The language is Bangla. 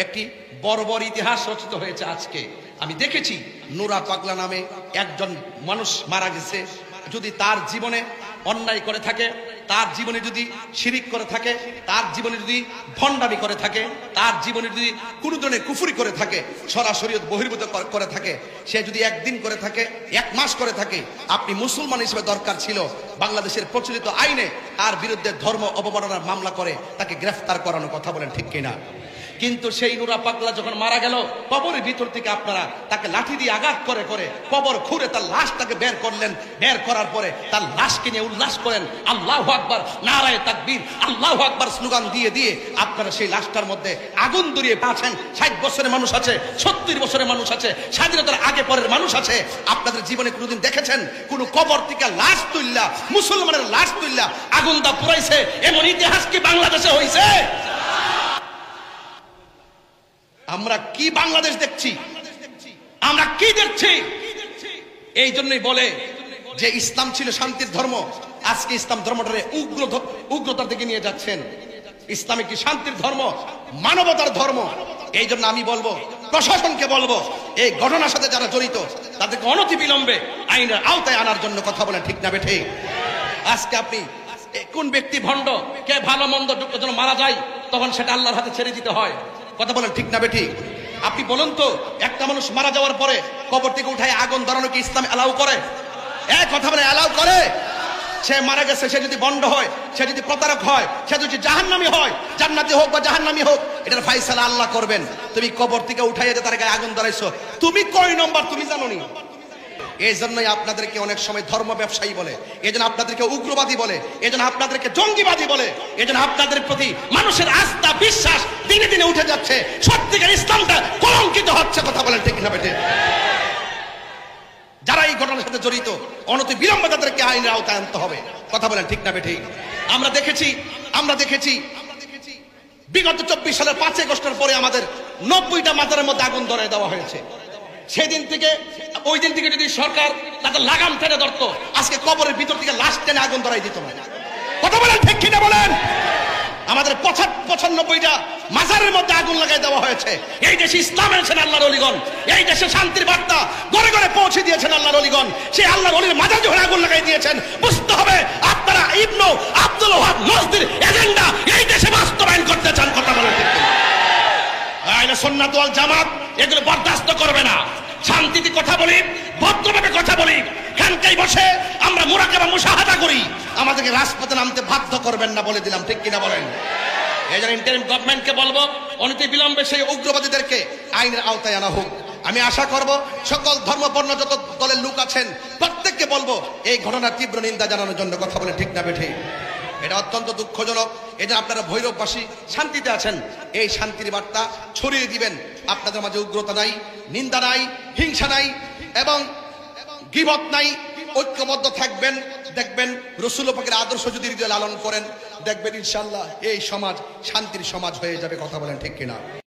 একটি বর্বর ইতিহাস রচিত হয়েছে। আজকে আমি দেখেছি নুরা পাগলা নামে একজন মানুষ মারা গেছে। যদি তার জীবনে অন্যায় করে থাকে, তার জীবনে যদি শিরিক করে থাকে, তার জীবনে যদি ভণ্ডামি করে থাকে, তার জীবনে যদি কোনো ধরনের কুফরি করে থাকে, সরাসরি বহির্ভূত করে থাকে, সে যদি একদিন করে থাকে, এক মাস করে থাকে, আপনি মুসলমান হিসেবে দরকার ছিল বাংলাদেশের প্রচলিত আইনে তার বিরুদ্ধে ধর্ম অবমাননার মামলা করে তাকে গ্রেফতার করানোর কথা বলেন, ঠিক কিনা? কিন্তু সেই নুরা পাগলা যখন মারা গেল, কবরের ভিতর থেকে আপনারা তাকে লাঠি দিয়ে আঘাত করে করে কবর খুঁড়ে তার লাশটাকে বের করলেন। বের করার পরে তার লাশকে নিয়ে উল্লাস করেন, আল্লাহু আকবার, নারায়ে তাকবীর, আল্লাহু আকবার স্লোগান দিয়ে দিয়ে আপনারা সেই লাশটার মধ্যে আগুন ধরিয়ে পাচ্ছেন। 60 বছরের মানুষ আছে, 70 বছরের মানুষ আছে, স্বাধীনতার আগে পরের মানুষ আছে। আপনাদের জীবনে কোনোদিন দেখেছেন কোন কবর থেকে লাশ তুললা, মুসলমানের লাশ তুললা আগুন দা পুরাইছে? এমন ইতিহাস কি বাংলাদেশে হয়েছে? আমরা কি বাংলাদেশ দেখছি? আমরা কি দেখছি? এই জন্যই বলে যে ইসলাম ছিল শান্তির ধর্ম, আজকে ইসলাম ধর্মটারে উগ্রতার দিকে নিয়ে যাচ্ছেন। ইসলাম একটি শান্তির ধর্ম, মানবতার ধর্ম। এই জন্য আমি বলবো, প্রশাসনকে বলবো, এই ঘটনার সাথে যারা জড়িত তাদেরকে অনতি বিলম্বে আইনের আওতায় আনার জন্য কথা বলেন, ঠিক না বেঠিক? আজকে আপনি কোন ব্যক্তি ভণ্ড, কে ভালো মন্দ যখন মারা যায় তখন সেটা আল্লাহর হাতে ছেড়ে দিতে হয়, কথা বলেন, ঠিক না বেঠিক? আপনি বলুন তো, একটা মানুষ মারা যাওয়ার পরে কবর থেকে উঠায় আগুন ধরানো কি ইসলাম অ্যালাউ করে? কথা বলে অ্যালাউ করে? সে মারা গেছে, সে যদি বন্ড হয়, সে যদি প্রতারক হয়, সে যদি জাহান্নামী হয়, জান্নাতি হোক বা জাহান্নামী হোক, এটার ফায়সালা আল্লাহ করবেন। তুমি কবর থেকে উঠাইয়া যে তার গায়ে আগুন ধরাইছো, তুমি কয় নম্বর তুমি জানো নি? এই জন্যই আপনাদেরকে অনেক সময় ধর্ম ব্যবসায়ী বলে, এই জন্য আপনাদেরকে উগ্রবাদী বলে, এই জন্য আপনাদেরকে জঙ্গিবাদী বলে, এই জন্য আপনাদের প্রতি মানুষের আস্থা বিশ্বাস দিনে দিনে উঠে যাচ্ছে। সত্যিকার ইসলামটা কলঙ্কিত হচ্ছে, কথা বলেন, ঠিক না বেঠিক? যারা এই ঘটনার সাথে জড়িত অনতি বিলম্বে তাদেরকে আইনের আওতায় আনতে হবে, কথা বলেন, ঠিক না বেঠিক? আমরা দেখেছি বিগত 24 সালের 5 আগস্টের পরে আমাদের 90টা মাজারের মধ্যে আগুন ধরিয়ে দেওয়া হয়েছে। সেদিন থেকে ওই দিন থেকে যদি সরকার তাদের লাগাম টেনে ধরতো, আজকে কবরের ভিতর থেকে লাশ টেনে আগুন ধরাই দিত না, কথা বলেন, ঠিক কিনা বলেন? আমাদের 95টা মাজারের মধ্যে আগুন লাগাই দেওয়া হয়েছে। এই দেশে ইসলাম এনেছেন আল্লাহর ওলিগণ, এই দেশে শান্তির বার্তা ঘরে ঘরে পৌঁছে দিয়েছেন আল্লাহর ওলিগণ। সেই আল্লাহর ওলির মাজার যখন আগুন লাগাই দিয়েছেন, বুঝতে হবে আপনারা ইবনু আব্দুল ওয়াহাব নজদীর এজেন্ডা এই দেশে বাস্তবায়ন করতে চান, কথা বলেন, ঠিক কিনা? আহলে সুন্নাত ওয়াল জামাত এগুলো বরদাস্ত করবে না। শান্তিতে কথা বলি, ভদ্রভাবে কথা বলি, খানকায় বসে আমরা মুরাকাবা মুশাহাদা করি, আমাদেরকে রাজপথে নামতে বাধ্য করবেন না, বলে দিলাম, ঠিক কিনা বলেন? এই জন্য ইন্টারিম গভর্নমেন্টকে বলবো, অনতি বিলম্বে সেই উগ্রবাদীদেরকে আইনের আওতায় আনা হোক। আমি আশা করব সকল ধর্মবর্ণ যত দলের লোক আছেন প্রত্যেককে বলবো এই ঘটনার তীব্র নিন্দা জানানোর জন্য, কথা বলে, ঠিক না বেঠিক? এটা অত্যন্ত দুঃখজনক। এই যে আপনারা ভৈরববাসী শান্তিতে আছেন, এই শান্তির বার্তা ছড়িয়ে দিবেন। আপনাদের মাঝে উগ্রতা নাই, নিন্দা নাই, হিংসা নাই এবং গীবত নাই। ঐক্যবদ্ধ থাকবেন, দেখবেন রাসূল পাকের আদর্শ যদি হৃদয়ে লালন করেন, দেখবেন ইনশাআল্লাহ এই সমাজ শান্তির সমাজ হয়ে যাবে, কথা বলেন, ঠিক কিনা?